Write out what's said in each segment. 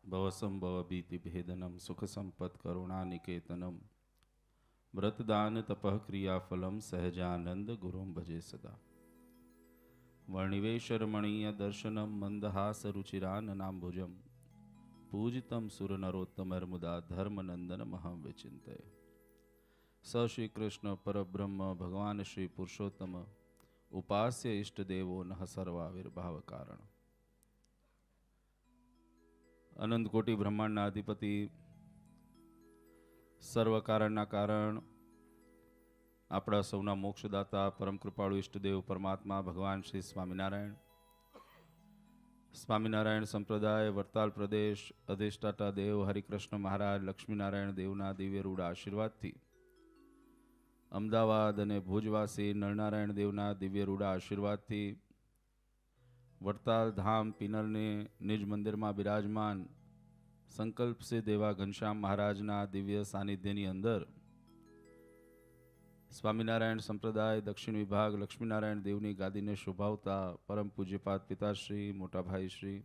भवसंभव भीतिभेदनम सुख संपत् करुणानिकेतनम व्रतदान तपः क्रियाफलम सहजानंद गुरुं भजे सदा। वर्णिवेशरमणीय दर्शनम मंदहास रुचिराननाम्बुजम पूजितं सुरनरोत्तमर्मुदा धर्मनंदन महं विचिन्तये। स श्री कृष्ण परब्रह्म भगवान श्री पुरुषोत्तम उपास्य इष्ट देवो नः सर्वाविर्भाव कारण। अनंत कोटि ब्रह्मांडना अधिपति सर्व कारणना कारण આપણા સૌના મોક્ષદાતા પરમ કૃપાળુ ઈષ્ટદેવ પરમાત્મા ભગવાન શ્રી સ્વામિનારાયણ સંપ્રદાય વરતાલ પ્રદેશ અધિષ્ઠાતા દેવ હરિકૃષ્ણ મહારાજ લક્ષ્મીનારાયણ દેવના દિવ્ય રૂઢ આશીર્વાદથી અમદાવાદ અને ભુજવાસી નરનારાયણ દેવના દિવ્ય રૂઢ આશીર્વાદથી વરતાલ ધામ પિનલને નિજ મંદિરમાં બિરાજમાન સંકલ્પ સિદ્ધ એવા ઘનશ્યામ મહારાજના દિવ્ય સાનિધ્યની અંદર સ્વામિનારાયણ સંપ્રદાય દક્ષિણ વિભાગ લક્ષ્મીનારાયણ દેવની ગાદીને શોભાવતા પરમ પૂજ્યપાદ પિતાશ્રી મોટાભાઈ શ્રી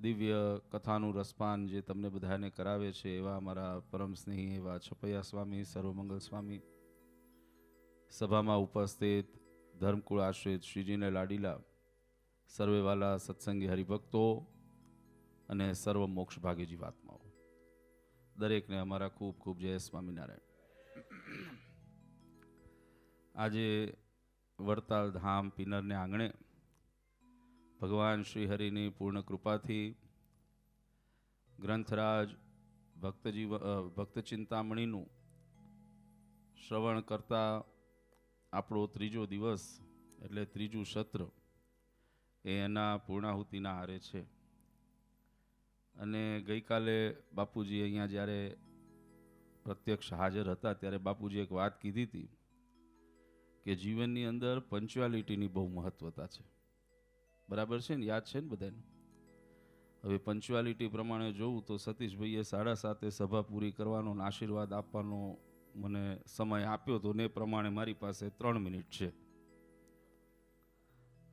દિવ્ય કથાનું રસપાન જે તમને બધાને કરાવે છે એવા અમારા પરમ સ્નેહી એવા છપૈયા સ્વામી સર્વમંગલ સ્વામી, સભામાં ઉપસ્થિત ધર્મકુળ આશ્રિત શ્રીજીને લાડીલા સર્વેવાલા સત્સંગી હરિભક્તો અને સર્વ મોક્ષ ભાગી જીવાત્માઓ, દરેકને અમારા ખૂબ ખૂબ જય સ્વામિનારાયણ। આજે વરતાલ ધામ પિનરને આંગણે ભગવાન શ્રી હરિની પૂર્ણ કૃપાથી ગ્રંથરાજ ભક્ત ચિંતામણીનું શ્રવણ કરતા આપણો ત્રીજો દિવસ એટલે ત્રીજું સત્ર એ એના પૂર્ણાહુતિના આરે છે। અને ગઈકાલે બાપુજી અહીંયા જ્યારે પ્રત્યક્ષ હાજર હતા ત્યારે બાપુજી એક વાત કીધી હતી કે જીવનની અંદર પંચ્યુઆલિટીની બહુ મહત્વતા છે। બરાબર છે ને? યાદ છે ને બધાને? હવે પંચ્યુઆલિટી પ્રમાણે જોઉં તો સતીશભાઈએ 7:30 સભા પૂરી કરવાનો ને આશીર્વાદ આપવાનો મને સમય આપ્યો હતો ને એ પ્રમાણે મારી પાસે 3 મિનિટ છે।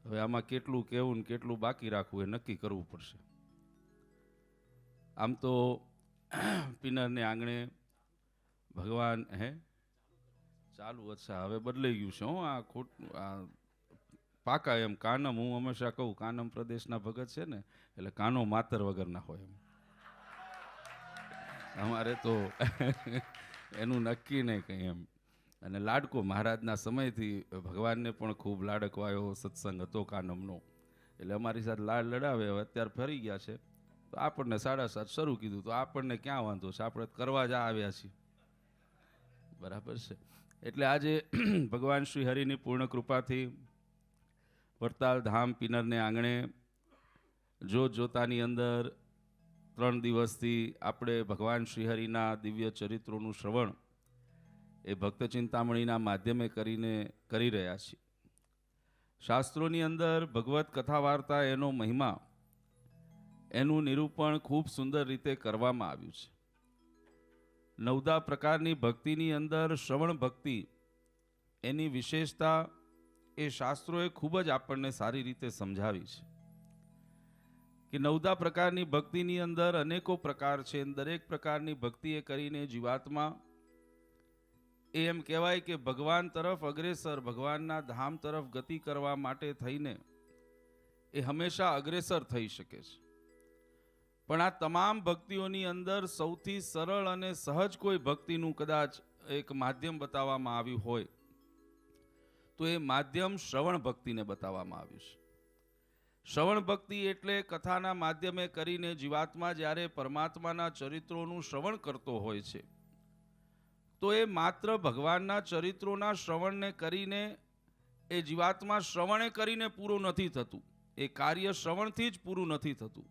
હવે આમાં કેટલું કહેવું ને કેટલું બાકી રાખવું એ નક્કી કરવું પડશે। આમ તો પિનરને આંગણે ભગવાન ચાલુ અચ્છા હવે બદલાઈ ગયું છે। હું આ ખોટ પાકા એમ કાનમ, હું હંમેશા કહું કાનમ પ્રદેશના ભગત છે ને એટલે કાનો માતર વગરના હોય એમ અમારે તો એનું નક્કી નહીં કંઈ એમ। અને લાડકો મહારાજના સમયથી ભગવાનને પણ ખૂબ લાડકવાયો સત્સંગ હતો કાનમનો, એટલે અમારી સાથે લાડ લડાવે। હવે અત્યારે ફરી ગયા છે તો આપણને 7:30 શરૂ કીધું તો આપણને ક્યાં વાંધો છે, આપણે કરવા જ આવ્યા છીએ। બરાબર છે? એટલે આજે ભગવાન શ્રી હરિની પૂર્ણ કૃપાથી વરતાલ ધામ પિનરને આંગણે જોત જોતાની અંદર 3 દિવસથી આપણે ભગવાન શ્રી હરિના દિવ્ય ચરિત્રોનું શ્રવણ એ ભક્ત ચિંતામણીના માધ્યમે કરીને કરી રહ્યા છીએ। શાસ્ત્રોની અંદર ભગવત કથા વાર્તા, એનો મહિમા, એનું નિરૂપણ ખૂબ સુંદર રીતે કરવામાં આવ્યું છે। 9 પ્રકારની ભક્તિની અંદર શ્રવણ ભક્તિ એની વિશેષતા એ શાસ્ત્રોએ ખૂબ જ આપણને સારી રીતે સમજાવી છે કે 9 પ્રકારની ભક્તિની અંદર અનેકો પ્રકાર છે। દરેક પ્રકારની ભક્તિ એ કરીને જીવાત્મા એમ કહેવાય કે ભગવાન તરફ અગ્રેસર, ભગવાનના ધામ તરફ ગતિ કરવા માટે થઈને એ હંમેશા અગ્રેસર થઈ શકે છે। પણ આ તમામ ભક્તિઓની અંદર સૌથી સરળ અને સહજ કોઈ ભક્તિનું કદાચ એક માધ્યમ બતાવવામાં આવ્યું હોય તો એ માધ્યમ શ્રવણ ભક્તિને બતાવવામાં આવ્યું છે। શ્રવણ ભક્તિ એટલે કથાના માધ્યમે કરીને જીવાત્મા જ્યારે પરમાત્માના ચરિત્રોનું શ્રવણ કરતો હોય છે તો એ માત્ર ભગવાનના ચરિત્રોના શ્રવણને કરીને એ જીવાત્મા શ્રવણે કરીને પૂરું નથી થતું, એ કાર્ય શ્રવણથી જ પૂરું નથી થતું।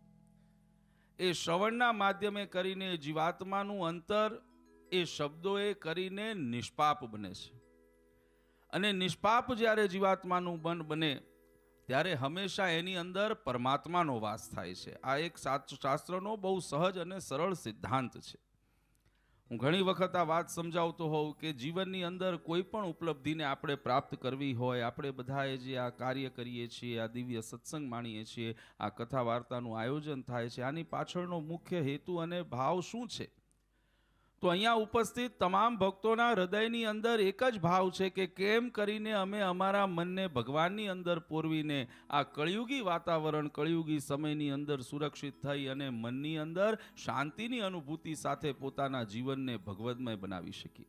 એ શ્રવણના માધ્યમે કરીને જીવાત્માનું અંતર એ શબ્દોએ કરીને નિષ્પાપ બને છે। અને નિષ્પાપ જ્યારે જીવાત્માનું મન બને ત્યારે હંમેશા એની અંદર પરમાત્માનો વાસ થાય છે। આ એક શાસ્ત્રનો બહુ સહજ અને સરળ સિદ્ધાંત છે। હું ઘણી વખત આ વાત સમજાવતો હોઉં કે જીવનની અંદર કોઈ પણ ઉપલબ્ધિને આપણે પ્રાપ્ત કરવી હોય, આપણે બધાએ જે આ કાર્ય કરીએ છીએ, આ દિવ્ય સત્સંગ માણીએ છીએ, આ કથા વાર્તાનું આયોજન થાય છે, આની પાછળનો મુખ્ય હેતુ અને ભાવ શું છે? તો અહીંયા ઉપસ્થિત તમામ ભક્તોના હૃદયની અંદર એક જ ભાવ છે કે કેમ કરીને અમે અમારા મનને ભગવાનની અંદર પોરવીને આ કળિયુગી વાતાવરણ, કળિયુગી સમયની અંદર સુરક્ષિત થઈ અને મનની અંદર શાંતિની અનુભૂતિ સાથે પોતાના જીવનને ભગવદમય બનાવી શકીએ.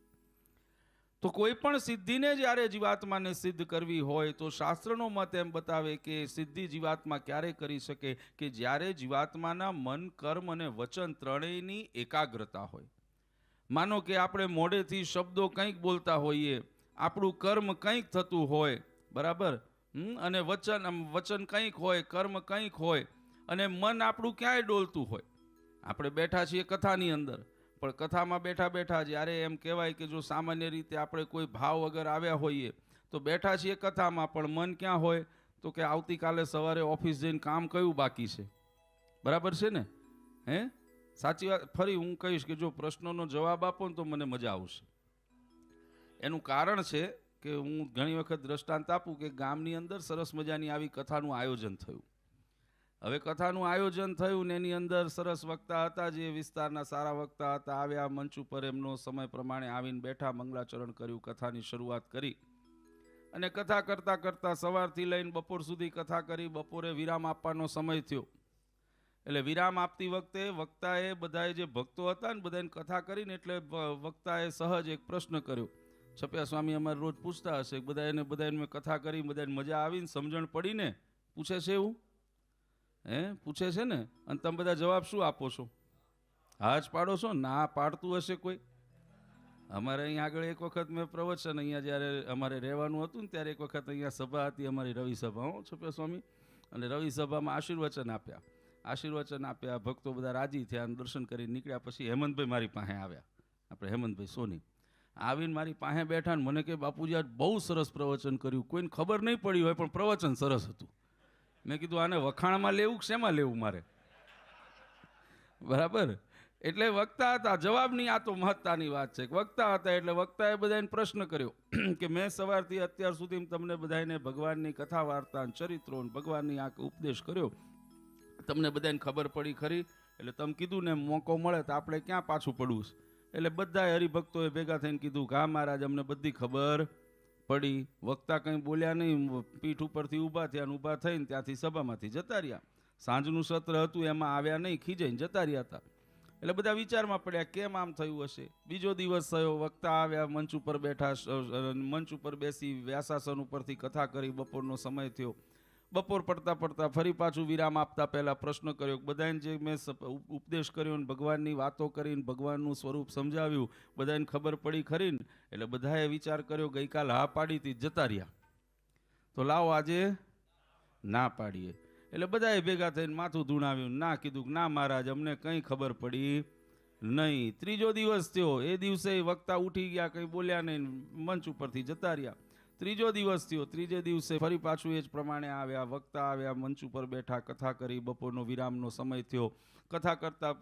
તો કોઈ પણ સિદ્ધિને જ્યારે જીવાત્માને સિદ્ધ કરવી હોય તો શાસ્ત્રનો મત એમ બતાવે કે સિદ્ધિ જીવાત્મા ક્યારે કરી શકે કે જ્યારે જીવાત્માના મન, કર્મ અને વચન ત્રણેયની એકાગ્રતા હોય. માનો કે આપણે મોઢેથી શબ્દો કંઈક બોલતા હોઈએ, આપણું કર્મ કંઈક થતું હોય, બરાબર, અને વચન કંઈક હોય, કર્મ કંઈક હોય, અને મન આપણું ક્યાંય ડોલતું હોય. આપણે બેઠા છીએ કથાની અંદર, પણ કથામાં બેઠા બેઠા જ્યારે એમ કહેવાય કે જો સામાન્ય રીતે આપણે કોઈ ભાવ વગર આવ્યા હોઈએ તો બેઠા છીએ કથામાં, પણ મન ક્યાં હોય? તો કે આવતીકાલે સવારે ઓફિસ જઈને કામ કયું બાકી છે. બરાબર છે ને? હે, સાચી વાત. ફરી હું કહીશ કે જો પ્રશ્નોનો જવાબ આપો ને તો મને મજા આવશે. એનું કારણ છે કે હું ઘણી વખત દ્રષ્ટાંત આપું કે ગામની અંદર સરસ મજાની આવી કથાનું આયોજન થયું. હવે કથાનું આયોજન થયું ને એની અંદર સરસ વક્તા હતા, જે વિસ્તારના સારા વક્તા હતા, આવ્યા મંચ ઉપર, એમનો સમય પ્રમાણે આવીને બેઠા, મંગલાચરણ કર્યું, કથાની શરૂઆત કરી અને કથા કરતા કરતા સવારથી લઈને બપોર સુધી કથા કરી. બપોરે વિરામ આપવાનો સમય થયો એટલે વિરામ આપતી વખતે વક્તાએ, બધાએ જે ભક્તો હતા ને બધાને કથા કરીને એટલે વક્તાએ સહજ એક પ્રશ્ન કર્યો. છપ્યા સ્વામી અમારે રોજ પૂછતા હશે, બધાને મેં કથા કરી, બધાને મજા આવીને સમજણ પડીને પૂછે છે એવું? પૂછે છે ને? અને તમે બધા જવાબ શું આપો છો? હા જ પાડો છો? ના પાડતું હશે કોઈ? અમારે અહીંયા આગળ એક વખત મેં પ્રવચન, અહીંયા જ્યારે અમારે રહેવાનું હતું ને ત્યારે એક વખત અહીંયા સભા હતી, અમારી રવિ સભા, છપ્યા સ્વામી, અને રવિ સભામાં આશીર્વચન આપ્યા. ભક્તો બધા રાજી થયા અને દર્શન કરી નીકળ્યા. પછી હેમંતભાઈ મારી પાસે આવ્યા, આપણે હેમંતભાઈ સોની, આવીને મારી પાસે બેઠા ને મને કહે, બાપુજી આજ બહુ સરસ પ્રવચન કર્યું, કોઈને ખબર નહીં પડી હોય પણ પ્રવચન સરસ હતું. મેં કીધું આને વખાણમાં લેવું કે શેમાં લેવું મારે? બરાબર. એટલે વક્તા હતા, જવાબની આ તો મહત્તાની વાત છે. વક્તા હતા એટલે વક્તાએ બધાને પ્રશ્ન કર્યો કે મેં સવારથી અત્યાર સુધી તમને બધાને ભગવાનની કથા વાર્તા, ચરિત્રો, ભગવાનની આ ઉપદેશ કર્યો, તમને બધાને ખબર પડી ખરી? એટલે તમે કીધું ને મોકો મળે તો આપણે ક્યાં પાછું પડવું છે? એટલે બધા હરિભક્તોએ ભેગા થઈને કીધું કે હા મહારાજ, અમને બધી ખબર પડી. વક્તા કંઈ બોલ્યા નહીં, પીઠ ઉપરથી ઊભા થયા, ઊભા થઈને ત્યાંથી સભામાંથી જતા રહ્યા. સાંજનું સત્ર હતું એમાં આવ્યા નહીં, ખીજાઈને જતા રહ્યા હતા. એટલે બધા વિચારમાં પડ્યા કેમ આમ થયું હશે. બીજો દિવસ થયો, વક્તા આવ્યા, મંચ ઉપર બેઠા, મંચ ઉપર બેસી વ્યાસાસન ઉપરથી કથા કરી. બપોરનો સમય થયો. બપોર પડતા ફરી પાછું વિરામ આપતા પહેલા પ્રશ્ન કર્યો. બધાને જે મેં ઉપદેશ કર્યો ને ભગવાનની વાતો કરીને ભગવાનનું સ્વરૂપ સમજાવ્યું, બધાને ખબર પડી ખરી ને? એટલે બધાએ વિચાર કર્યો, ગઈકાલ હા પાડી હતી, જતા રહ્યા, તો લાવો આજે ના પાડીએ. એટલે બધાએ ભેગા થઈને માથું ધૂણાવ્યું, ના કીધું ના મહારાજ, અમને કંઈ ખબર પડી નહીં. ત્રીજો દિવસ થયો, એ દિવસે વક્તા ઉઠી ગયા, કંઈ બોલ્યા નહીં, મંચ ઉપરથી જતા રહ્યા. ત્રીજો દિવસ થયો, ત્રીજે દિવસે ફરી પાછું એ જ પ્રમાણે આવ્યા, વક્તા આવ્યા, મંચ ઉપર બેઠા, કથા કરી. બપોરનો વિરામનો સમય થયો. કથા કરતા,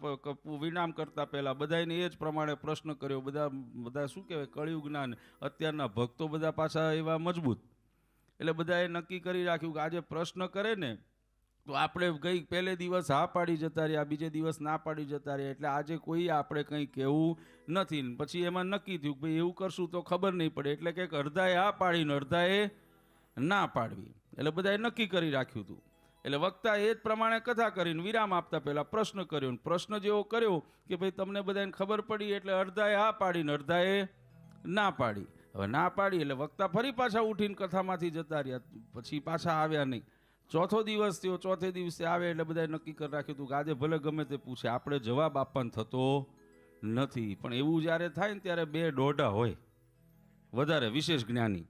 વિરામ કરતા પહેલા બધાને એ જ પ્રમાણે પ્રશ્ન કર્યો. બધા શું કહેવાય, કળિયુગ જ્ઞાન, અત્યારના ભક્તો બધા પાછા એવા મજબૂત, એટલે બધાએ નક્કી કરી રાખ્યું કે આજે પ્રશ્ન કરે ને તો આપણે પહેલે દિવસ હા પાડી જતા રહ્યા, બીજે દિવસ ના પાડી જતા રહ્યા, એટલે આજે કોઈ આપણે કંઈ કહેવું નથી. પછી એમાં નક્કી થયું કે ભાઈ એવું કરશું તો ખબર નહીં પડે, એટલે કે અડધાએ હા પાડીને અડધાએ ના પાડવી. એટલે બધાએ નક્કી કરી રાખ્યું હતું. એટલે વક્તા એ જ પ્રમાણે કથા કરીને વિરામ આપતા પહેલા પ્રશ્ન કર્યો. પ્રશ્ન જેવો કર્યો કે ભાઈ તમને બધાને ખબર પડી, એટલે અડધાએ હા પાડીને અડધાએ ના પાડી. હવે ના પાડી એટલે વક્તા ફરી પાછા ઉઠીને કથામાંથી જતા રહ્યા, પછી પાછા આવ્યા નહીં. ચોથો દિવસ થયો, ચોથે દિવસે આવે એટલે બધાએ નક્કી કરી રાખ્યું હતું કે આજે ભલે ગમે તે પૂછે, આપણે જવાબ આપવાનો થતો નથી. પણ એવું જ્યારે થાય ને ત્યારે બે દોઢા હોય વધારે વિશેષ જ્ઞાની,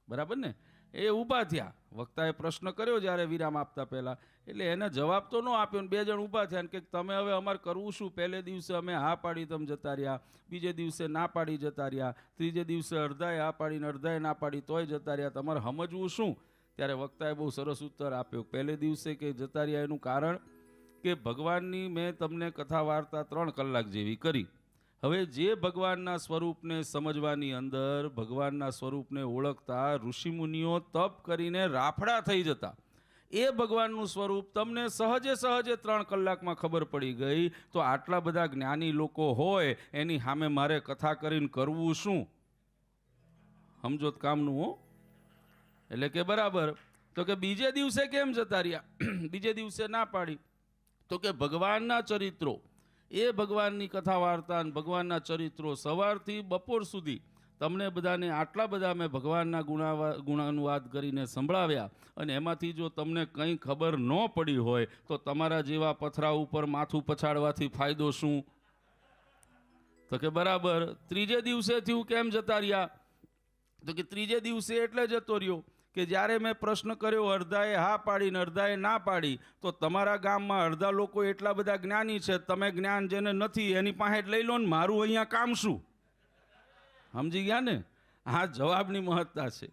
બરાબર ને, એ ઊભા થયા. વક્તાએ પ્રશ્ન કર્યો જ્યારે વિરામ આપતા પહેલા, એટલે એને જવાબ તો ન આપ્યો ને બે જણ ઊભા થયા કે તમે હવે અમારે કરવું શું? પહેલે દિવસે અમે હા પાડી તમે જતા રહ્યા, બીજે દિવસે ના પાડી જતા રહ્યા, ત્રીજે દિવસે અડધાએ હા પાડીને અડધાએ ના પાડી તોય જતા રહ્યા, તમારે સમજવું શું? ત્યારે વક્તાએ બહુ સરસ ઉત્તર આપ્યો. પહેલે દિવસે કે જતા રહ્યા એનું કારણ કે ભગવાનની મેં તમને કથા વાર્તા 3 કલાક જેવી કરી, હવે જે ભગવાનના સ્વરૂપને સમજવાની અંદર, ભગવાનના સ્વરૂપને ઓળખતા ઋષિમુનિઓ તપ કરીને રાફડા થઈ જતા, એ ભગવાનનું સ્વરૂપ તમને સહજે સહજે 3 કલાકમાં ખબર પડી ગઈ, તો આટલા બધા જ્ઞાની લોકો હોય એની સામે મારે કથા કરીને કરવું શું? સમજો તો કામનું હો. એટલે કે બરાબર. તો કે બીજે દિવસે કેમ જતા રહ્યા? બીજે દિવસે ના પાડી. તો કે ભગવાનના ચરિત્રો, એ ભગવાનની કથા વાર્તા અને ભગવાનના ચરિત્રો સવારથી બપોર સુધી તમને બધાને આટલા બધા મેં ભગવાનના ગુણાનુવાદ કરીને સંભળાવ્યા, અને એમાંથી જો તમને કંઈ ખબર ન પડી હોય તો તમારા જેવા પથરા ઉપર માથું પછાડવાથી ફાયદો શું? તો કે બરાબર. ત્રીજે દિવસે થયું કેમ જતા રહ્યા? તો કે ત્રીજે દિવસે એટલે જતો રહ્યો કે જ્યારે મેં પ્રશ્ન કર્યો, અડધાએ હા પાડીને અડધાએ ના પાડી, તો તમારા ગામમાં અડધા લોકો એટલા બધા જ્ઞાની છે, તમે જ્ઞાન જેને નથી એની પાસે જ લઈ લો ને, મારું અહીંયા કામ શું? સમજી ગયા ને? આ જવાબની મહત્તા છે.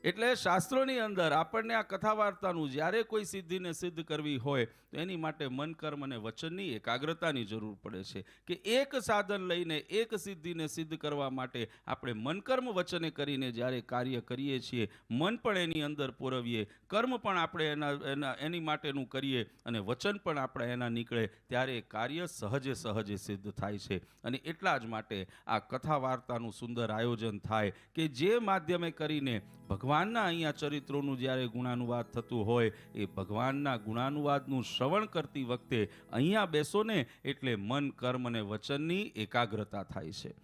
એટલે શાસ્ત્રોની અંદર આપણને આ કથા વાર્તાનું જ્યારે કોઈ સિદ્ધિને સિદ્ધ કરવી હોય તો એની માટે મન, કર્મ અને વચનની એકાગ્રતાની જરૂર પડે છે. કે એક સાધન લઈને એક સિદ્ધિને સિદ્ધ કરવા માટે આપણે મન, કર્મ, વચને કરીને જ્યારે કાર્ય કરીએ છીએ, મન પણ એની અંદર પોરવીએ, કર્મ પણ આપણે એની માટેનું કરીએ અને વચન પણ આપણે એના નીકળે, ત્યારે કાર્ય સહજે સહજે સિદ્ધ થાય છે. અને એટલા જ માટે આ કથા વાર્તાનું સુંદર આયોજન થાય કે જે માધ્યમે કરીને ભગવાનના અહીંયા ચરિત્રોનું જ્યારે ગુણાનુવાદ થતું હોય, એ ભગવાનના ગુણાનુવાદનું શ્રવણ કરતી વખતે અહીંયા બેસો ને એટલે મન, કર્મ અને વચનની એકાગ્રતા થાય છે.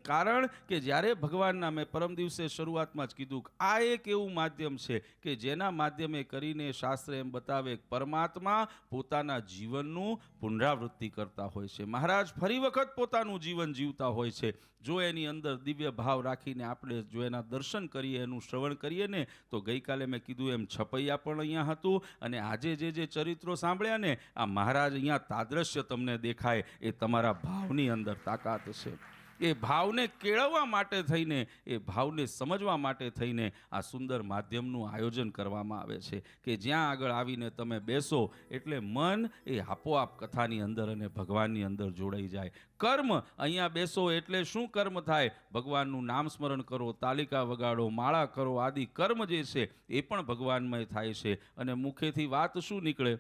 કારણ કે જ્યારે ભગવાનના, મેં પરમ દિવસે શરૂઆતમાં જ કીધું, આ એક એવું માધ્યમ છે કે જેના માધ્યમે કરીને શાસ્ત્ર એમ બતાવે પરમાત્મા પોતાના જીવનનું પુનરાવૃત્તિ કરતા હોય છે. મહારાજ ફરી વખત પોતાનું જીવન જીવતા હોય છે. જો એની અંદર દિવ્ય ભાવ રાખીને આપણે જો એના દર્શન કરીએ, એનું શ્રવણ કરીએ ને, તો ગઈકાલે મેં કીધું એમ છપૈયા પણ અહીંયા હતું, અને આજે જે ચરિત્રો સાંભળ્યા ને, આ મહારાજ અહીંયા તાદ્રશ્ય તમને દેખાય, એ તમારા ભાવની અંદર તાકાત છે. એ ભાવને કેળવવા માટે થઈને, એ ભાવને સમજવા માટે થઈને આ સુંદર માધ્યમનું આયોજન કરવામાં આવે છે કે જ્યાં આગળ આવીને તમે બેસો એટલે મન એ આપોઆપ કથાની અંદર અને ભગવાનની અંદર જોડાઈ જાય. કર્મ, અહીંયા બેસો એટલે શું કર્મ થાય? ભગવાનનું નામ સ્મરણ કરો, તાલિકા વગાડો, માળા કરો, આદિ કર્મ જે છે એ પણ ભગવાનમય થાય છે. અને મુખેથી વાત શું નીકળે?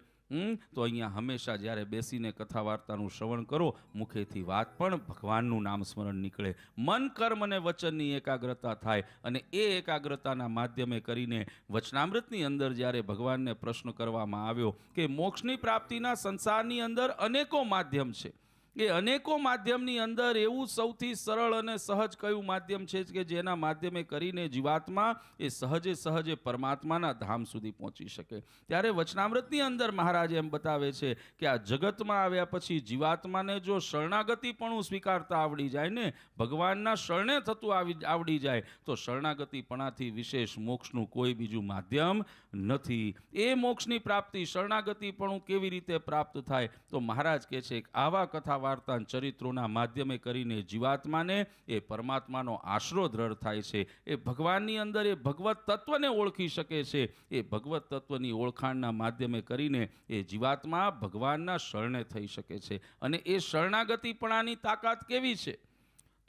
તો અહીંયા હંમેશા જ્યારે બેસીને કથા વાર્તાનું શ્રવણ કરો, મુખેથી વાત પણ ભગવાનનું નામ સ્મરણ નીકળે. મન, કર્મ અને વચનની એકાગ્રતા થાય, અને એ એકાગ્રતાના માધ્યમે કરીને વચનામૃતની અંદર જ્યારે ભગવાનને પ્રશ્ન કરવામાં આવ્યો કે મોક્ષની પ્રાપ્તિના સંસારની અંદર અનેકો માધ્યમ છે, એ અનેકો માધ્યમની અંદર એવું સૌથી સરળ અને સહજ કયું માધ્યમ છે કે જેના માધ્યમે કરીને જીવાત્મા એ સહજે સહજે પરમાત્માના ધામ સુધી પહોંચી શકે? ત્યારે વચનામૃતની અંદર મહારાજ એમ બતાવે છે કે આ જગતમાં આવ્યા પછી જીવાત્માને જો શરણાગતિપણું સ્વીકારતા આવડી જાય ને, ભગવાનના શરણે થતું આવડી જાય, તો શરણાગતિપણાથી વિશેષ મોક્ષનું કોઈ બીજું માધ્યમ નથી. એ મોક્ષની પ્રાપ્તિ, શરણાગતિપણું કેવી રીતે પ્રાપ્ત થાય? તો મહારાજ કહે છે કે આવા કથા વાર્તા ચરિત્રોના માધ્યમે કરીને જીવાત્માને એ પરમાત્માનો આશરો દ્રઢ થાય છે. એ ભગવાનની અંદર એ ભગવત તત્વને ઓળખી શકે છે. એ ભગવત તત્વની ઓળખાણના માધ્યમે કરીને એ જીવાત્મા ભગવાનના શરણે થઈ શકે છે. અને એ શરણાગતિપણાની તાકાત કેવી છે?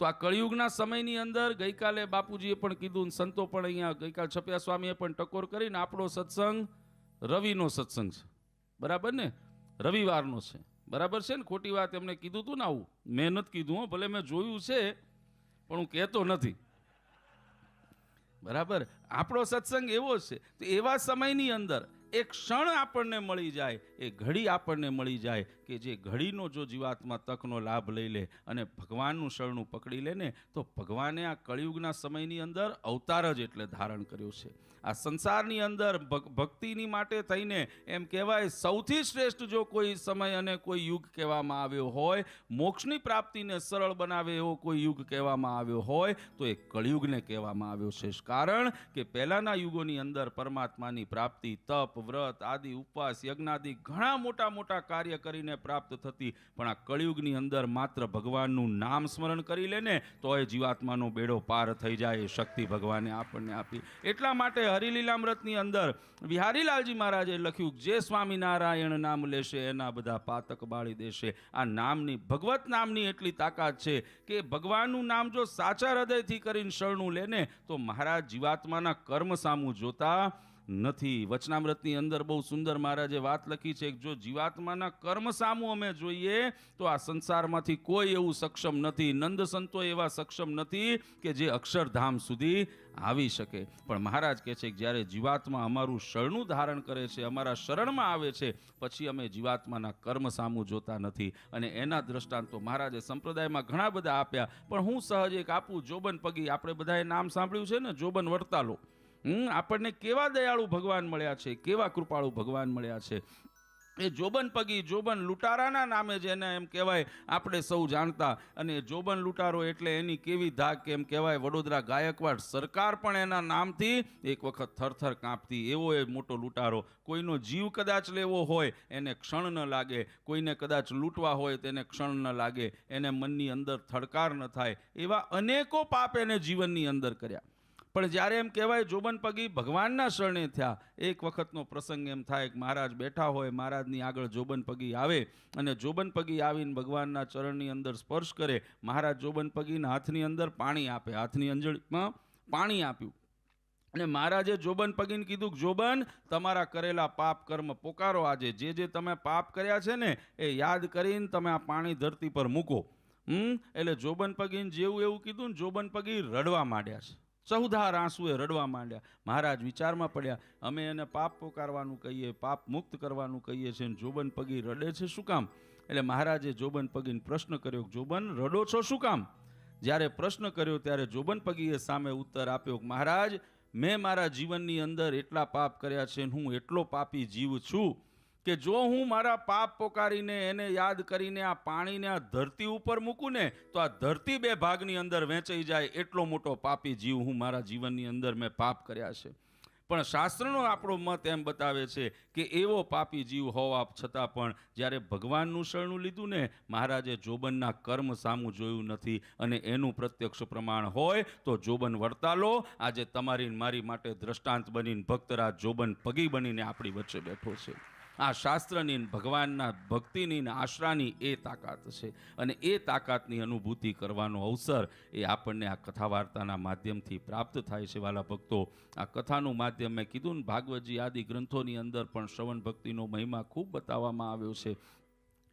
તો આ કળિયુગના સમયની અંદર ગઈકાલે બાપુજીએ પણ કીધું, સંતો પણ અહીંયા ગઈકાલે છપ્યા સ્વામીએ પણ ટકોર કરીને, આપણો સત્સંગ રવિનો સત્સંગ છે, બરાબર ને? રવિવારનો છે, બરાબર છે ને? ખોટી વાત એમને કીધું હતું ને, આવું મેં નથી કીધું, ભલે મેં જોયું છે પણ હું કહેતો નથી, બરાબર? આપણો સત્સંગ એવો છે. તો એવા સમયની અંદર એક ક્ષણ આપણને મળી જાય, એ ઘડી આપણને મળી જાય કે જે ઘડીનો જો જીવાત્મા તકનો લાભ લઈ લે અને ભગવાનનું શરણું પકડી લે ને, તો ભગવાને આ કળિયુગના સમયની અંદર અવતાર જ એટલે ધારણ કર્યો છે. આ સંસારની અંદર ભક્તિની માટે થઈને એમ કહેવાય સૌથી શ્રેષ્ઠ જો કોઈ સમય અને કોઈ યુગ કહેવામાં આવ્યો હોય, મોક્ષની પ્રાપ્તિને સરળ બનાવે એવો કોઈ યુગ કહેવામાં આવ્યો હોય, તો એ કળિયુગને કહેવામાં આવ્યો છે. કારણ કે પહેલાના યુગોની અંદર પરમાત્માની પ્રાપ્તિ તપ, વ્રત આદિ, ઉપવાસ, યજ્ઞાદિ ઘણા મોટા મોટા કાર્ય કરીને એને પ્રાપ્ત થતી, પણ આ કળિયુગની અંદર માત્ર ભગવાનનું નામ સ્મરણ કરી લે ને તો એ જીવાત્માનો બેડો પાર થઈ જાય. એ શક્તિ ભગવાને આપણને આપી. એટલા માટે હરિલીલામૃતની અંદર વિહારીલાલજી મહારાજે લખ્યું, જે સ્વામિનારાયણ નામ લેશે એના બધા પાતક બાળી દેશે. આ નામની, ભગવત નામની એટલી તાકાત છે કે ભગવાનનું નામ જો સાચા હૃદયથી કરીને શરણું લે ને તો મહારાજ જીવાત્માના કર્મ સામું જોતા નથી. વચનામૃતની અંદર બહુ સુંદર મહારાજે વાત લખી છે કે જો જીવાત્માના કર્મ સામું અમે જોઈએ તો આ સંસારમાંથી કોઈ એવું સક્ષમ નથી. નંદ સંતો એવા સક્ષમ નથી કે જે અક્ષરધામ સુધી આવી શકે. પણ મહારાજ કહે છે કે જ્યારે જીવાત્મા અમારું શરણું ધારણ કરે છે, અમારા શરણમાં આવે છે, પછી અમે જીવાત્માના કર્મ સામું જોતા નથી. અને એના દ્રષ્ટાંતો મહારાજે સંપ્રદાયમાં ઘણા બધા આપ્યા, પણ હું સહજ એક આપું. જોબન પગી, આપણે બધાએ નામ સાંભળ્યું છે ને, જોબન વડતાલો. આપણને કેવા દયાળુ ભગવાન મળ્યા છે, કેવા કૃપાળુ ભગવાન મળ્યા છે. એ જોબન પગી, જોબન લૂંટારાના નામે જેને એમ કહેવાય આપણે સૌ જાણતા. અને જોબન લૂંટારો એટલે એની કેવી ધાક, એમ કહેવાય વડોદરા ગાયકવાડ સરકાર પણ એના નામથી એક વખત થરથર કાંપતી. એવો એ મોટો લૂંટારો. કોઈનો જીવ કદાચ લેવો હોય એને ક્ષણ ન લાગે, કોઈને કદાચ લૂંટવા હોય તેને ક્ષણ ન લાગે, એને મનની અંદર થડકાર ન થાય. એવા અનેકો પાપ એને જીવનની અંદર કર્યા. પણ જ્યારે એમ કહેવાય જોબન પગી ભગવાનના શરણે થયા. એક વખતનો પ્રસંગ એમ થાય કે મહારાજ બેઠા હોય, મહારાજની આગળ જોબન પગી આવે અને જોબન પગી આવીને ભગવાનના ચરણની અંદર સ્પર્શ કરે. મહારાજ જોબન પગીના હાથની અંદર પાણી આપે, હાથની અંજળીમાં પાણી આપ્યું. અને મહારાજે જોબન પગીને કીધું કે જોબન, તમારા કરેલા પાપ કર્મ પોકારો. આજે જે તમે પાપ કર્યા છે ને એ યાદ કરીને તમે આ પાણી ધરતી પર મૂકો. એટલે જોબન પગીને જેવું એવું કીધું ને જોબન પગી રડવા માંડ્યા છે. ચૌધાર આંસુએ રડવા માંડ્યા. મહારાજ વિચારમાં પડ્યા, અમે એને પાપ પોકારવાનું કહીએ, પાપ મુક્ત કરવાનું કહીએ છીએ, જોબન પગી રડે છે શું કામ? એટલે મહારાજે જોબન પગીને પ્રશ્ન કર્યો, જોબન રડો છો શું કામ? જ્યારે પ્રશ્ન કર્યો ત્યારે જોબન પગીએ સામે ઉત્તર આપ્યો, મહારાજ મેં મારા જીવનની અંદર એટલા પાપ કર્યા છે, હું એટલો પાપી જીવ છું કે જો હું મારા પાપ પોકારીને એને યાદ કરીને આ પાણીને આ ધરતી ઉપર મૂકું ને તો આ ધરતી બે ભાગની અંદર વહેંચાઈ જાય. એટલો મોટો પાપી જીવ હું મારા જીવનની અંદર મેં પાપ કર્યા છે. પણ શાસ્ત્રનો આપણો મત એમ બતાવે છે કે એવો પાપી જીવ હોવા છતાં પણ જ્યારે ભગવાનનું શરણું લીધું ને, મહારાજે જોબનના કર્મ સામું જોયું નથી. અને એનું પ્રત્યક્ષ પ્રમાણ હોય તો જોબન વડતાલો આજે તમારી મારી માટે દ્રષ્ટાંત બનીને ભક્તરાજ જોબન પગી બનીને આપણી વચ્ચે બેઠો છે. આ શાસ્ત્રની, ભગવાનના ભક્તિની, આશરાની એ તાકાત છે. અને એ તાકાતની અનુભૂતિ કરવાનો અવસર એ આપણને આ કથા વાર્તાના માધ્યમથી પ્રાપ્ત થાય છે. વાલા ભક્તો, આ કથાનું માધ્યમ મેં કીધું ને, ભાગવતજી આદિ ગ્રંથોની અંદર પણ શ્રવણ ભક્તિનો મહિમા ખૂબ બતાવવામાં આવ્યો છે.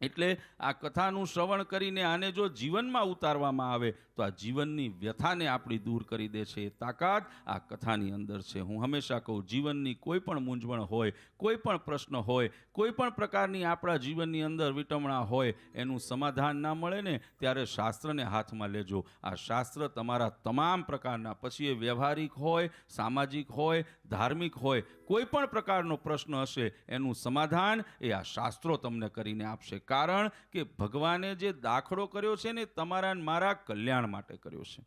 એટલે આ કથાનું શ્રવણ કરીને આને જો જીવનમાં ઉતારવામાં આવે તો આ જીવનની વ્યથાને આપણી દૂર કરી દે છે. એ તાકાત આ કથાની અંદર છે. હું હંમેશા કહું, જીવનની કોઈ પણ મૂંઝવણ હોય, કોઈ પણ પ્રશ્ન હોય, કોઈ પણ પ્રકારની આપણા જીવનની અંદર વિટમણા હોય, એનું સમાધાન ના મળે ને ત્યારે શાસ્ત્રને હાથમાં લેજો. આ શાસ્ત્ર તમારા તમામ પ્રકારના, પછી એ વ્યવહારિક હોય, સામાજિક હોય, ધાર્મિક હોય, કોઈ પણ પ્રકારનો પ્રશ્ન હશે એનું સમાધાન એ આ શાસ્ત્રો તમને કરીને આપશે. કારણ કે ભગવાને જે દાખલો કર્યો છે ને તમારા મારા કલ્યાણ માટે કર્યો છે.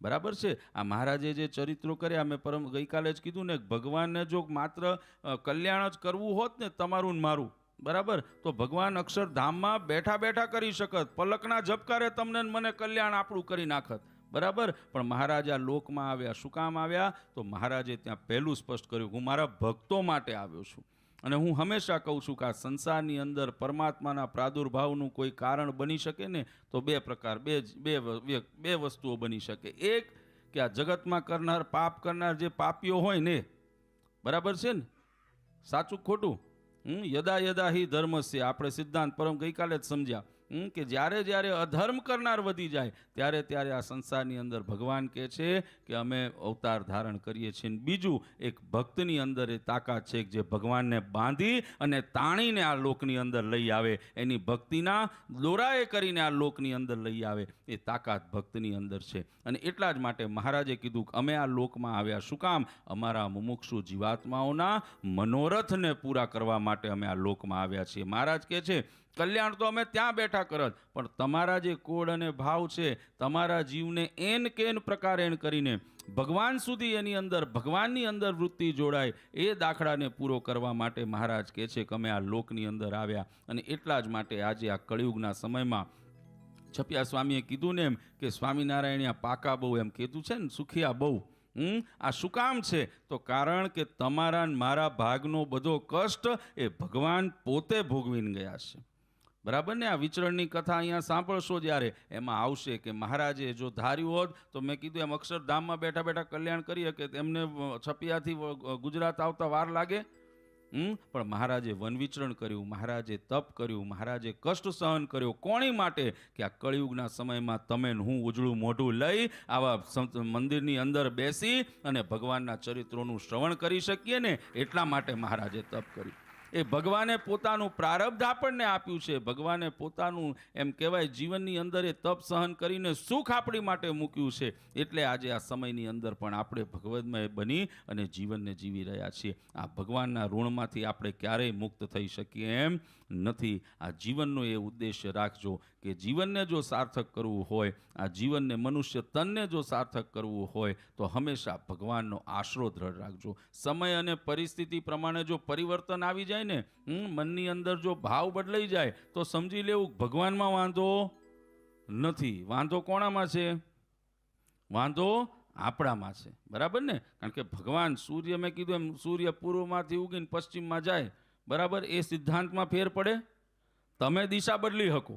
બરાબર છે? આ મહારાજે જે ચરિત્રો કર્યા, મેં ગઈકાલે જ કીધું ને, ભગવાનને જો માત્ર કલ્યાણ જ કરવું હોત ને તમારું ને મારું, બરાબર, તો ભગવાન અક્ષરધામમાં બેઠા બેઠા કરી શકત. પલકના ઝબકારે તમને મને કલ્યાણ આપણું કરી નાખત. બરાબર. પણ મહારાજ આ લોકમાં આવ્યા. શું કામ આવ્યા? તો મહારાજે ત્યાં પહેલું સ્પષ્ટ કર્યું, હું મારા ભક્તો માટે આવ્યો છું. અને હું હંમેશા કહું છું કે આ સંસારની અંદર પરમાત્માના પ્રાદુર્ભાવનું કોઈ કારણ બની શકે ને તો બે પ્રકાર, બે વસ્તુઓ બની શકે. એક કે આ જગતમાં કરનાર, પાપ કરનાર જે પાપીઓ હોય ને, બરાબર છે ને, સાચું ખોટું? યદા યદા હિ ધર્મસ્ય, આપણે સિદ્ધાંત પરમ ગઈકાલે જ સમજ્યા કે જ્યારે જ્યારે અધર્મ કરનાર વધી જાય ત્યારે ત્યારે આ સંસારની અંદર ભગવાન કહે છે કે અમે અવતાર ધારણ કરીએ છીએ. બીજું, એક ભક્તની અંદર એ તાકાત છે જે ભગવાનને બાંધી અને તાણીને આ લોકની અંદર લઈ આવે, એની ભક્તિના દોરાએ કરીને આ લોકની અંદર લઈ આવે, એ તાકાત ભક્તની અંદર છે. અને એટલા જ માટે મહારાજે કીધું કે અમે આ લોકમાં આવ્યા શું કામ? અમારા મુમુક્ષુ જીવાત્માઓના મનોરથને પૂરા કરવા માટે અમે આ લોકમાં આવ્યા છીએ. મહારાજ કહે છે કલ્યાણ તો અમે ત્યાં બેઠા કરત, પણ તમારા જે કોડ અને ભાવ છે, તમારા જીવને એન કેન પ્રકારે એન કરીને ભગવાન સુધી એની અંદર, ભગવાનની અંદર વૃત્તિ જોડાય, એ દાખલાને પૂરો કરવા માટે મહારાજ કહે છે કે અમે આ લોકની અંદર આવ્યા. અને એટલા જ માટે આજે આ કળિયુગના સમયમાં છપિયા સ્વામીએ કીધું ને એમ કે સ્વામિનારાયણ પાકા બહુ એમ કીધું છે ને, સુખિયા બહુ. આ શું કામ છે? તો કારણ કે તમારા મારા ભાગનો બધો કષ્ટ એ ભગવાન પોતે ભોગવીને ગયા છે. બરાબર ને? આ વિચરણની કથા અહીંયા સાંભળશો જ્યારે, એમાં આવશે કે મહારાજે જો ધાર્યું હોત તો મેં કીધું એમ અક્ષરધામમાં બેઠા બેઠા કલ્યાણ કરી શકે, એમને છપિયાથી ગુજરાત આવતા વાર લાગે? પણ મહારાજે વન વિચરણ કર્યું, મહારાજે તપ કર્યું, મહારાજે કષ્ટ સહન કર્યો. કોની માટે? કે આ કળિયુગના સમયમાં તમે હું ઉજળું મોઢું લઈ આવા મંદિરની અંદર બેસી અને ભગવાનના ચરિત્રોનું શ્રવણ કરી શકીએ ને, એટલા માટે મહારાજે તપ કર્યું. એ ભગવાને પોતાનું પ્રારબ્ધ આપણને આપ્યું છે. ભગવાને પોતાનું એમ કહેવાય જીવનની અંદર એ તપ સહન કરીને સુખ આપણી માટે મૂક્યું છે. એટલે આજે આ સમયની અંદર પણ આપણે ભગવદમય બની અને જીવનને જીવી રહ્યા છીએ. આ ભગવાનના ઋણમાંથી આપણે ક્યારેય મુક્ત થઈ શકીએ એમ નથી. આ જીવનનો એ ઉદ્દેશ્ય રાખજો કે જીવનને જો સાર્થક કરવું હોય, આ જીવનને મનુષ્ય તનને જો સાર્થક કરવું હોય તો હંમેશા ભગવાનનો આશરો દ્રઢ રાખજો. સમય અને પરિસ્થિતિ પ્રમાણે જો પરિવર્તન આવી જાય ને, મનની અંદર જો ભાવ બદલાઈ જાય તો સમજી લેવું ભગવાનમાં વાંધો નથી. વાંધો કોણામાં છે? વાંધો આપણામાં છે. બરાબર ને? કારણ કે ભગવાન સૂર્ય, મેં કીધું એમ, સૂર્ય પૂર્વમાંથી ઉગીને પશ્ચિમમાં જાય, બરાબર? એ સિદ્ધાંતમાં ફેર પડે? તમે દિશા બદલી શકો,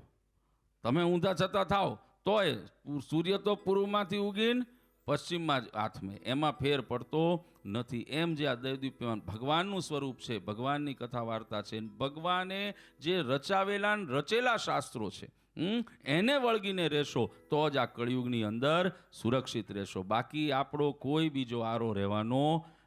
તમે ઊંધા છતાં થાવ તોય સૂર્ય તો પૂર્વમાંથી ઉગીને પશ્ચિમમાં જ આથમે, એમાં ફેર પડતો નથી. એમ જે આ દૈવદીપ્યમાન ભગવાનનું સ્વરૂપ છે, ભગવાનની કથા વાર્તા છે, ભગવાને જે રચાવેલા રચેલા શાસ્ત્રો છે, એને વળગીને રહેશો તો જ આ કળિયુગની અંદર સુરક્ષિત રહેશો. બાકી આપણો કોઈ બીજો આરો રહેવાનો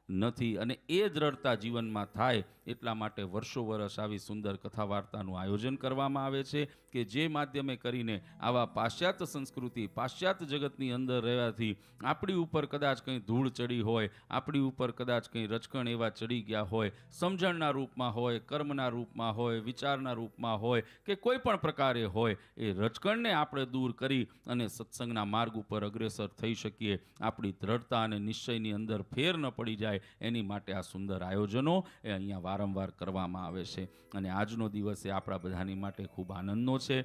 નથી. અને એ દ્રઢતા જીવનમાં થાય એટલા માટે વર્ષો વર્ષ આવી સુંદર કથા વાર્તાનું આયોજન કરવામાં આવે છે કે જે માધ્યમે કરીને આવા પાશ્ચાત્ય સંસ્કૃતિ, પાશ્ચાત્ય જગતની અંદર રહેવાથી આપણી ઉપર કદાચ કંઈ ધૂળ ચડી હોય, આપણી ઉપર કદાચ કંઈ રચકણ એવા ચડી ગયા હોય, સમજણના રૂપમાં હોય, કર્મના રૂપમાં હોય, વિચારના રૂપમાં હોય કે કોઈ પણ પ્રકારે હોય, એ રચકણને આપણે દૂર કરી અને સત્સંગના માર્ગ ઉપર અગ્રેસર થઈ શકીએ. આપણી દ્રઢતા અને નિશ્ચયની અંદર ફેર ન પડી જાય એની માટે આ સુંદર આયોજનો એ અહીંયા વારંવાર કરવામાં આવે છે. અને આજનો દિવસ એ આપણા બધાની માટે ખૂબ આનંદનો છે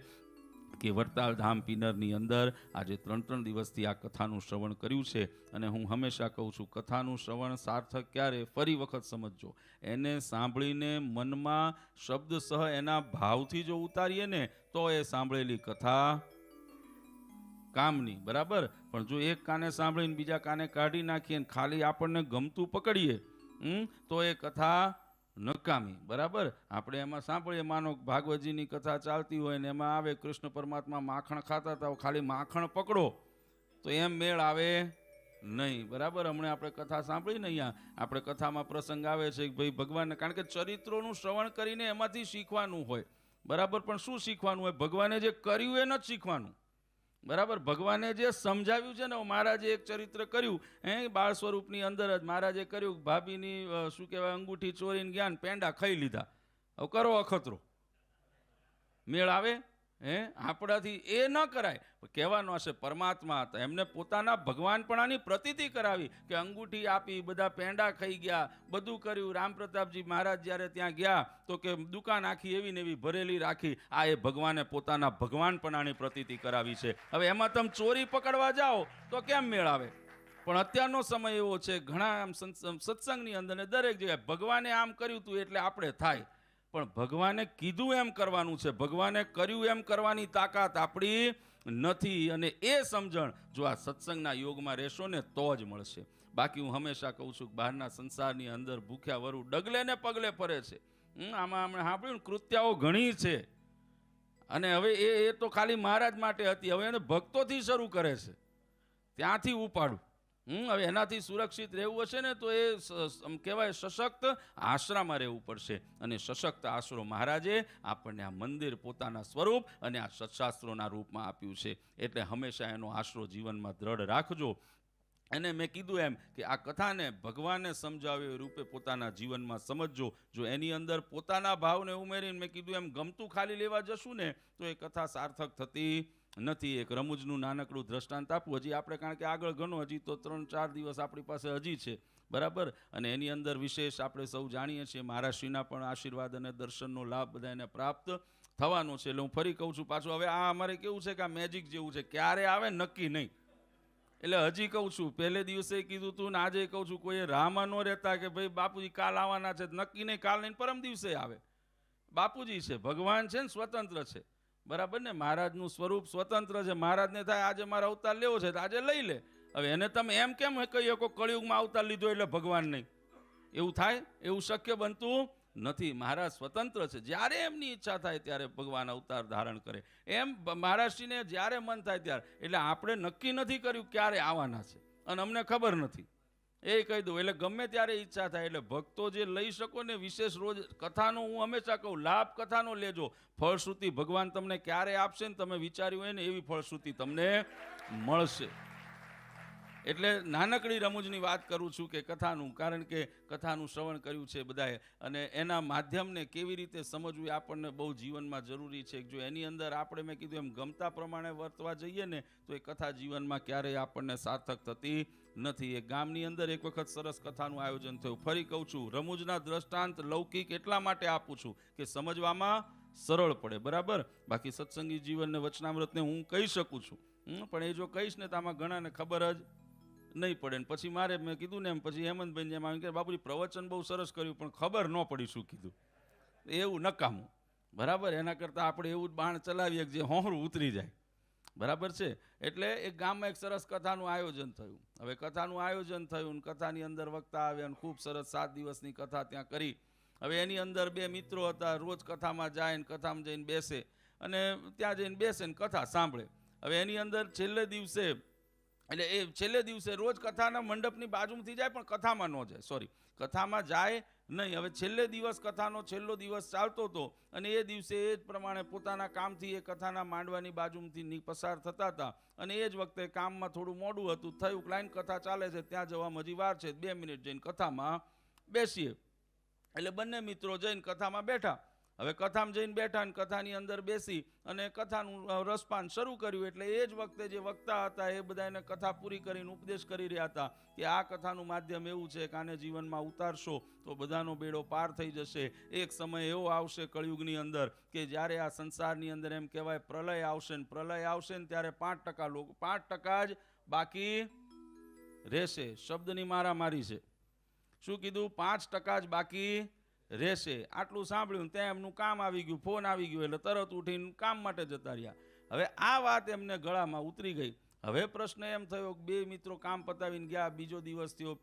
કે વડતાલ ધામ પિનરની અંદર આજે 3 દિવસથી આ કથાનું શ્રવણ કર્યું છે. અને હું હંમેશા કહું છું, કથાનું શ્રવણ સાર્થક ક્યારે? ફરી વખત સમજજો. એને સાંભળીને મનમાં શબ્દસહ એના ભાવથી જો ઉતારીએ ને તો એ સાંભળેલી કથા કામની. બરાબર? પણ જો એક કાને સાંભળીને બીજા કાને કાઢી નાખીએ ને ખાલી આપણને ગમતું પકડીએ તો એ કથા નકામી. બરાબર? આપણે એમાં સાંભળીએ, માનો ભાગવતજીની કથા ચાલતી હોય ને એમાં આવે કૃષ્ણ પરમાત્મા માખણ ખાતા હતા, ખાલી માખણ પકડો તો એમ મેળ આવે નહીં. બરાબર? હમણાં આપણે કથા સાંભળી ને, અહીંયા આપણે કથામાં પ્રસંગ આવે છે કે ભાઈ ભગવાનને, કારણ કે ચરિત્રોનું શ્રવણ કરીને એમાંથી શીખવાનું હોય. બરાબર? પણ શું શીખવાનું હોય? ભગવાને જે કર્યું એ નથી શીખવાનું. બરાબર? ભગવાને જે સમજાવ્યું છે ને, મહારાજે એક ચરિત્ર કર્યું, બાળ સ્વરૂપની અંદર જ મહારાજે કર્યું, ભાભીની શું કહેવાય અંગૂઠી ચોરીને ગયા ને પેંડા ખાઈ લીધા. હવે કરો અખતરો, મેળ આવે? આપણાથી એ ન કરાય. કહેવાનો હશે પરમાત્મા હતા, એમને પોતાના ભગવાનપણાની પ્રતીતિ કરાવી કે અંગૂઠી આપી, બધા પેંડા ખાઈ ગયા, બધું કર્યું. રામ પ્રતાપજી મહારાજ જ્યારે ત્યાં ગયા તો કે દુકાન આખી એવી ને એવી ભરેલી રાખી. આ એ ભગવાને પોતાના ભગવાનપણાની પ્રતીતિ કરાવી છે. હવે એમાં તમે ચોરી પકડવા જાઓ તો કેમ મેળ આવે? પણ અત્યારનો સમય એવો છે, ઘણા આમ સત્સંગની અંદર ને દરેક જગ્યાએ ભગવાને આમ કર્યું હતું એટલે આપણે થાય. પણ ભગવાને કીધું એમ કરવાનું છે, ભગવાને કર્યું એમ કરવાની તાકાત આપણી નથી. અને એ સમજણ જો આ સત્સંગના યોગમાં રહેશો ને તો જ મળશે. બાકી હું હંમેશા કહું છું કે બહારના સંસારની અંદર ભૂખ્યા વરુ ડગલે ને પગલે ફરે છે. આમાં હમણાં સાંભળ્યું ને, કૃત્યાઓ ઘણી છે. અને હવે એ તો ખાલી મહારાજ માટે હતી, હવે એને ભક્તોથી શરૂ કરે છે, ત્યાંથી ઉપાડું. હવે એનાથી સુરક્ષિત રહેવું હશે ને તો એ કહેવાય સશક્ત આશરામાં રહેવું પડશે. અને સશક્ત આશરો મહારાજે આપણને આ મંદિર પોતાના સ્વરૂપ અને આ સત્શાસ્ત્રોના રૂપમાં આપ્યું છે. એટલે હંમેશા એનો આશરો જીવનમાં દ્રઢ રાખજો. અને મેં કીધું એમ કે આ કથાને ભગવાને સમજાવ્યો એ રૂપે પોતાના જીવનમાં સમજજો. જો એની અંદર પોતાના ભાવને ઉમેરીને મેં કીધું એમ ગમતું ખાલી લેવા જશું ને તો એ કથા સાર્થક થતી નથી. એક રમૂજનું નાનકડું દ્રષ્ટાંત આપું, હજી આપણે કારણ કે આગળ ઘણું, હજી તો 3-4 દિવસ આપણી પાસે હજી છે, બરાબર. અને એની અંદર વિશેષ આપણે સૌ જાણીએ છીએ મહારાષ્ટ્રીના પણ આશીર્વાદ અને દર્શનનો લાભ બધાને પ્રાપ્ત થવાનો છે. એટલે હું ફરી કહું છું પાછું, હવે આ અમારે કેવું છે કે આ મેજિક જેવું છે, ક્યારે આવે નક્કી નહીં. એટલે હજી કહું છું, પહેલે દિવસે કીધું તું ને આજે કહું છું, કોઈ રાહમાં ન રહેતા કે ભાઈ બાપુજી કાલ આવવાના છે, નક્કી નહીં, કાલ નહીં પરમ દિવસે આવે. બાપુજી છે, ભગવાન છે ને સ્વતંત્ર છે, બરાબર ને. મહારાજનું સ્વરૂપ સ્વતંત્ર છે. મહારાજને થાય આજે મારો અવતાર લેવો છે તો આજે લઈ લે. હવે એને તમે એમ કેમ કહી શકો કળિયુગમાં અવતાર લીધો એટલે ભગવાન નહીં? એવું થાય? એવું શક્ય બનતું નથી. મહારાજ સ્વતંત્ર છે, જ્યારે એમની ઈચ્છા થાય ત્યારે ભગવાન અવતાર ધારણ કરે. એમ મહારાજશ્રીને જ્યારે મન થાય ત્યારે. એટલે આપણે નક્કી નથી કર્યું ક્યારે આવવાના છે અને અમને ખબર નથી, એ કહી દઉં. એટલે ગમે ત્યારે ઈચ્છા થાય. એટલે ભક્તો જે લઈ શકો ને વિશેષ રોજ કથાનો, હું હંમેશા કહું લાભ કથાનો લેજો. ફળશ્રુતિ ભગવાન તમને ક્યારે આપશે ને તમે વિચાર્યું હોય ને એવી ફળશ્રુતિ તમને મળશે. એટલે નાનકડી રમૂજની વાત કરું છું કે કથાનું, કારણ કે કથાનું શ્રવણ કર્યું છે બધાએ અને એના માધ્યમને કેવી રીતે સમજવું એ આપણને બહુ જીવનમાં જરૂરી છે. જો એની અંદર આપણે મેં કીધું એમ ગમતા પ્રમાણે વર્તવા જઈએ ને તો એ કથા જીવનમાં ક્યારેય આપણને સાર્થક થતી નથી. એ ગામની અંદર એક વખત સરસ કથાનું આયોજન થયું. ફરી કહું છું, રમૂજના દ્રષ્ટાંત લૌકિક એટલા માટે આપું છું કે સમજવામાં સરળ પડે, બરાબર. બાકી સત્સંગી જીવનને વચનામૃતને હું કહી શકું છું, પણ એ જો કહીશ ને તો આમાં ઘણાને ખબર જ નહીં પડે. ને પછી મારે મેં કીધું ને એમ પછી હેમંતભાઈ જેમ આવી કે બાપુજી પ્રવચન બહુ સરસ કર્યું પણ ખબર ન પડી શું કીધું, એવું નકામું, બરાબર. એના કરતાં આપણે એવું જ બાણ ચલાવીએ જે હોહરું ઉતરી જાય, બરાબર છે. એટલે એક ગામમાં એક સરસ કથાનું આયોજન થયું. હવે કથાનું આયોજન થયું, કથાની અંદર વક્તા આવ્યા અને ખૂબ સરસ 7 દિવસની કથા ત્યાં કરી. હવે એની અંદર 2 મિત્રો હતા, રોજ કથામાં જાય ને કથામાં જઈને બેસે અને ત્યાં જઈને બેસે ને કથા સાંભળે. હવે એની અંદર છેલ્લે દિવસે, એટલે એ છેલ્લે દિવસે રોજ કથાના મંડપની બાજુમાંથી જાય પણ કથામાં ન જાય, સોરી, કથામાં જાય નહીં. હવે છેલ્લે દિવસ કથાનો છેલ્લો દિવસ ચાલતો હતો અને એ દિવસે એ જ પ્રમાણે પોતાના કામથી એ કથાના માંડવાની બાજુમાંથી પસાર થતા હતા અને એ જ વખતે કામમાં થોડું મોડું હતું. થયું લાઈન કથા ચાલે છે, ત્યાં જવામાં હજી વાર છે, 2 મિનિટ જઈને કથામાં બેસીએ. એટલે બંને મિત્રો જઈને કથામાં બેઠા. હવે કથામાં જઈને બેઠા અને કથાની અંદર બેસી અને કથાનું રસપાન શરૂ કર્યું. એટલે એ જ વખતે જે વક્તા હતા એ બધાને કથા પૂરી કરીને ઉપદેશ કરી રહ્યા હતા કે આ કથાનું માધ્યમ એવું છે કે આને જીવનમાં ઉતારશો તો બધાનો બેડો પાર થઈ જશે. એક સમય એવો આવશે કળિયુગની અંદર કે જ્યારે આ સંસારની અંદર એમ કહેવાય પ્રલય આવશે ને પ્રલય આવશે ને ત્યારે 5% લોકો, 5% જ બાકી રહેશે. શબ્દની મારામારી છે. શું કીધું? 5% જ બાકી રહેશે. આટલું સાંભળ્યું ત્યાં એમનું કામ આવી ગયું, ફોન આવી ગયો એટલે તરત ઉઠીને કામ માટે જતા રહ્યા. હવે આ વાત એમને ગળામાં ઉતરી ગઈ. હવે પ્રશ્ન એમ થયો કે 2 મિત્રો કામ પતાવીને ગયા, બીજો દિવસ થયો.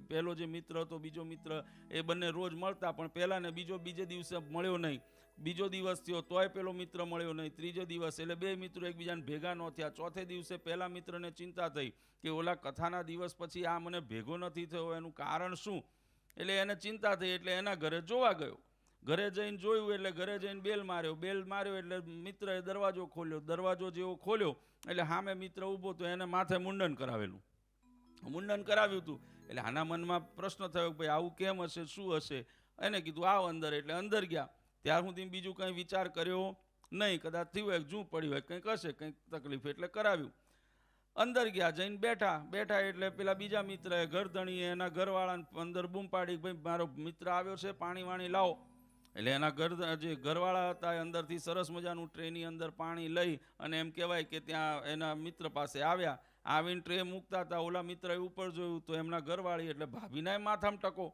પહેલો જે મિત્ર હતો, બીજો મિત્ર, એ બંને રોજ મળતા પણ પહેલા ને બીજે દિવસે મળ્યો નહીં. બીજો દિવસ થયો તોય પેલો મિત્ર મળ્યો નહીં. ત્રીજો દિવસ, એટલે 2 મિત્રો એકબીજાને ભેગા ન થયા. ચોથે દિવસે પહેલા મિત્રને ચિંતા થઈ કે ઓલા કથાના દિવસ પછી આ મને ભેગો નથી થયો, એનું કારણ શું? એટલે એને ચિંતા થઈ એટલે એના ઘરે જોવા ગયો. ઘરે જઈને જોયું એટલે ઘરે જઈને બેલ માર્યો એટલે મિત્રએ દરવાજો ખોલ્યો. દરવાજો જેવો ખોલ્યો એટલે સામે મિત્ર ઊભો તો એને માથે મુંડન કરાવ્યું હતું. એટલે આના મનમાં પ્રશ્ન થયો કે ભાઈ આવું કેમ હશે, શું હશે? એને કીધું આવ અંદર. એટલે અંદર ગયા. ત્યાર સુધી બીજું કંઈ વિચાર કર્યો નહીં. કદાચ થયું હોય, જૂ પડ્યું હોય, કંઈક હશે, કંઈક તકલીફ, એટલે કરાવ્યું. અંદર ગયા, જઈને બેઠા એટલે પેલા બીજા મિત્રએ, ઘરધણીએ એના ઘરવાળાને અંદર બૂમ પાડી, ભાઈ મારો મિત્ર આવ્યો છે, પાણી વાણી લાવો. એટલે એના જે ઘરવાળા હતા એ અંદરથી સરસ મજાનું ટ્રેની અંદર પાણી લઈ અને એમ કહેવાય કે ત્યાં એના મિત્ર પાસે આવ્યા. આવીને ટ્રે મૂકતા હતા. ઓલા મિત્રએ ઉપર જોયું તો એમના ઘરવાળી એટલે ભાભીના માથામાં ટકો,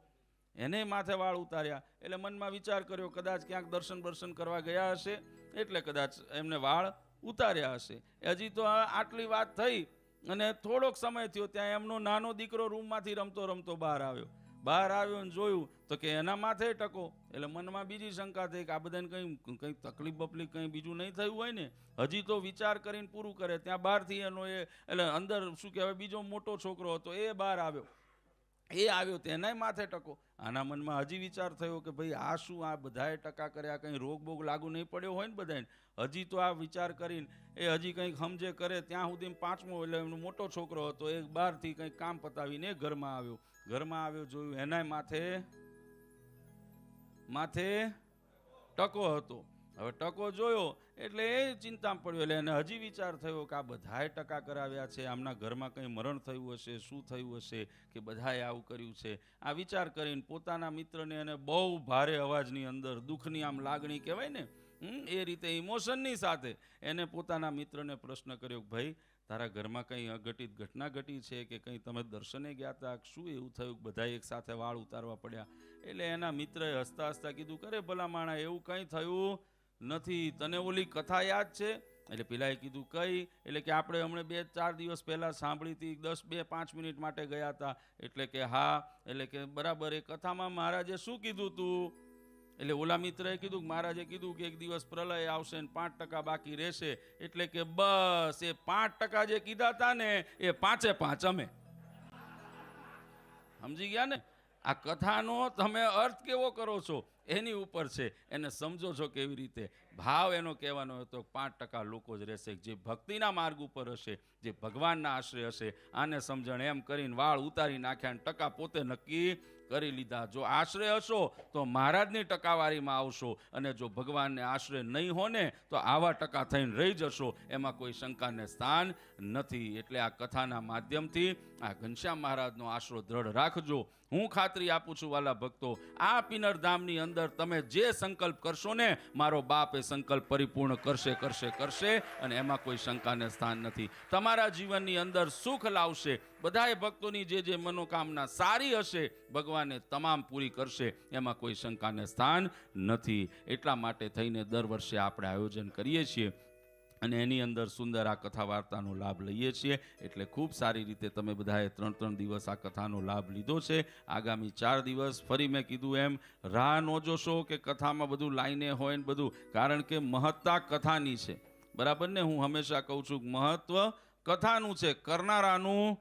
એને માથે વાળ ઉતાર્યા. એટલે મનમાં વિચાર કર્યો કદાચ ક્યાંક દર્શન કરવા ગયા હશે એટલે કદાચ એમને વાળ ઉતાર્યા હશે. હજી તો આટલી વાત થઈ અને થોડોક સમય થયો ત્યાં એમનો નાનો દીકરો રૂમમાંથી રમતો બહાર આવ્યો ને જોયું તો કે એના માથે ટકો. એટલે મનમાં બીજી શંકા થઈ કે આ બધાને કંઈ તકલીફ બપલીફ કંઈ બીજું નહીં થયું હોય ને. હજી તો વિચાર કરીને પૂરું કરે ત્યાં બહારથી એનો એટલે અંદર શું કહેવાય બીજો મોટો છોકરો હતો એ બહાર આવ્યો. એ આવ્યો તેનાય માથે ટકો. આના મનમાં હજી વિચાર થયો કે ભાઈ આ શું, આ બધાએ ટકા કર્યા, કંઈ રોગ બોગ લાગુ નહીં પડ્યો હોય ને બધાને, હજી તો આ વિચાર કરીને એ હજી કંઈક સમજે કરે ત્યાં સુધી 5મો, એટલે એમનો મોટો છોકરો હતો એ બહારથી કંઈક કામ પતાવીને ઘરમાં આવ્યો, જોયું એનાય માથે ટકો હતો. હવે ટકો જોયો એટલે એ ચિંતામાં પડ્યો, એટલે એને હજી વિચાર થયો કે આ બધાએ ટકા કરાવ્યા છે, આમના ઘરમાં કંઈ મરણ થયું હશે, શું થયું હશે કે બધાએ આવું કર્યું છે. આ વિચાર કરીને પોતાના મિત્રને એને બહુ ભારે અવાજની અંદર દુઃખની આમ લાગણી કહેવાય ને, એ રીતે ઇમોશનની સાથે એને પોતાના મિત્રને પ્રશ્ન કર્યો, ભાઈ તારા ઘરમાં કંઈ અઘટિત ઘટના ઘટી છે કે કંઈ તમે દર્શને ગયા હતા, શું એવું થયું બધા એક સાથે વાળ ઉતારવા પડ્યા? એટલે એના મિત્રએ હસતા હસતા કીધું, કરે ભલા માણા એવું કંઈ થયું નથી, તને ઓલી કથા યાદ છે? એટલે પેલાએ કીધું કઈ? એટલે કે આપણે હમણાં 2-4 દિવસ પહેલા સાંભળી હતી, 10-5 મિનિટ માટે ગયા હતા. એટલે કે હા. એટલે કે બરાબર, એ કથામાં મહારાજે શું કીધું તું? એટલે ઓલા મિત્રએ કીધું, મહારાજે કીધું કે એક દિવસ પ્રલય આવશે ને 5% બાકી રહેશે. એટલે કે બસ એ 5% જે કીધા હતા ને એ 5 અમે સમજી ગયા ને. આ કથાનો તમે અર્થ કેવો કરો છો એની ઉપર છે, એને સમજો છો કેવી રીતે. ભાવ એનો કહેવાનો હતો 5% લોકો જ રહેશે, જે ભક્તિના માર્ગ ઉપર હશે, જે ભગવાનના આશ્રય હશે. આને સમજણ એમ કરીને વાળ ઉતારી નાખ્યા અને ટકા પોતે નક્કી કરી લીધા. જો આશ્રય હશો તો મહારાજની ટકાવારીમાં આવશો, અને જો ભગવાનને આશ્રય નહીં હો ને તો આવા ટકા થઈને રહી જશો, એમાં કોઈ શંકાને સ્થાન નથી. એટલે આ કથાના માધ્યમથી આ ઘનશ્યામ મહારાજનો આશરો દ્રઢ રાખજો. હું ખાતરી આપું છું વાલા ભક્તો, આ પિનરધામની અંદર તમે જે સંકલ્પ કરશો ને, મારો બાપ એ સંકલ્પ પરિપૂર્ણ કરશે, અને એમાં કોઈ શંકાને સ્થાન નથી. તમારા જીવનની અંદર સુખ લાવશે. બધાએ ભક્તોની જે મનોકામના સારી હશે ભગવાને તમામ પૂરી કરશે, એમાં કોઈ શંકાને સ્થાન નથી. એટલા માટે થઈને દર વર્ષે આપણે આયોજન કરીએ છીએ અને એની અંદર સુંદર આ કથા વાર્તાનો લાભ લઈએ છીએ. એટલે ખૂબ સારી રીતે તમે બધાએ 3 દિવસ આ કથાનો લાભ લીધો છે. આગામી 4 દિવસ ફરી મેં કીધું એમ રાહ ન જોશો કે કથામાં બધું લાઈને હોય ને બધું, કારણ કે મહત્તા કથાની છે, બરાબર ને. હું હંમેશા કહું છું મહત્વ કથાનું છે, કરનારાનું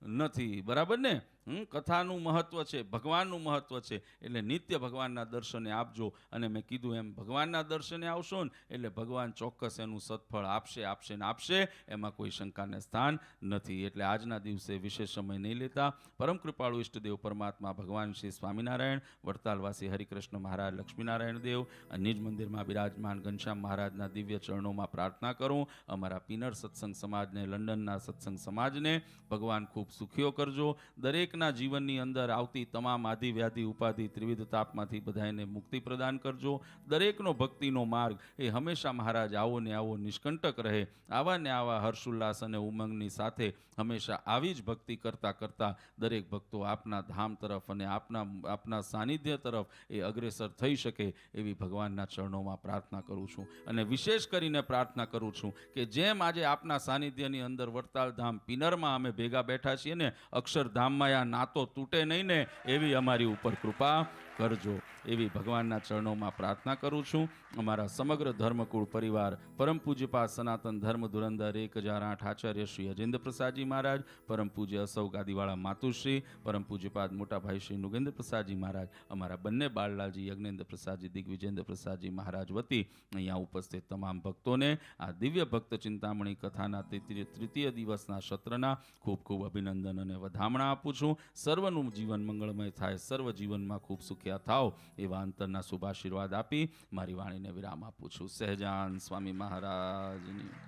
નથી, બરાબર ને. કથાનું મહત્વ છે, ભગવાનનું મહત્વ છે. એટલે નિત્ય ભગવાનના દર્શને આપજો. અને મેં કીધું એમ ભગવાનના દર્શને આવશો ને એટલે ભગવાન ચોક્કસ એનું સત્ફળ આપશે, એમાં કોઈ શંકાને સ્થાન નથી. એટલે આજના દિવસે વિશેષ સમય નહીં લેતા, પરમ કૃપાળુ ઈષ્ટદેવ પરમાત્મા ભગવાન શ્રી સ્વામિનારાયણ, વડતાલવાસી હરિકૃષ્ણ મહારાજ લક્ષ્મીનારાયણ દેવ, નિજ મંદિરમાં બિરાજમાન ઘનશ્યામ મહારાજના દિવ્ય ચરણોમાં પ્રાર્થના કરું. અમારા પિનર સત્સંગ સમાજને, લંડનના સત્સંગ સમાજને ભગવાન ખૂબ સુખીઓ કરજો. દરેકના જીવનની અંદર આવતી તમામ આદિ વ્યાધિ ઉપાધિ ત્રિવિધ તાપમાંથી બધાને મુક્તિ પ્રદાન કરજો. દરેકનો ભક્તિનો માર્ગ એ હંમેશા મહારાજ આવો ને આવો નિષ્કંટક રહે. આવા ને આવા હર્ષોલ્લાસ અને ઉમંગની સાથે હંમેશા આવી જ ભક્તિ કરતા દરેક ભક્તો આપના ધામ તરફ અને આપના સાનિધ્ય તરફ એ અગ્રેસર થઈ શકે એવી ભગવાનના ચરણોમાં પ્રાર્થના કરું છું. અને વિશેષ કરીને પ્રાર્થના કરું છું કે જેમ આજે આપના સાનિધ્યની અંદર વડતાલ ધામ પિનરમાં અમે ભેગા બેઠા છીએ ને, અક્ષરધામમાં આ નાતો તૂટે નહીં ને એવી અમારી ઉપર કૃપા કરજો, એવી ભગવાનના ચરણોમાં પ્રાર્થના કરું છું. અમારા સમગ્ર ધર્મકુળ પરિવાર, પરમ પૂજ્યપાદ સનાતન ધર્મ ધુરંધર 1008 આચાર્ય શ્રી અજેન્દ્ર પ્રસાદજી મહારાજ, પરમ પૂજ્ય અસૌ ગાદીવાળા માતુશ્રી, પરમ પૂજ્યપાદ મોટાભાઈ શ્રી નુગેન્દ્ર પ્રસાદજી મહારાજ, અમારા બંને બાળલાલજી યજ્ઞેન્દ્ર પ્રસાદજી, દિગ્વિજેન્દ્ર પ્રસાદજી મહારાજ વતી અહીંયા ઉપસ્થિત તમામ ભક્તોને આ દિવ્ય ભક્ત ચિંતામણી કથાના તૃતીય દિવસના સત્રના ખૂબ ખૂબ અભિનંદન અને વધામણા આપું છું. સર્વનું જીવન મંગળમય થાય, સર્વ જીવનમાં ખૂબ સુખ્યા થાવ એવા અંતરના શુભાશીર્વાદ આપી મારી વાણીને વિરામ આપું છું. સહેજાન સ્વામી મહારાજની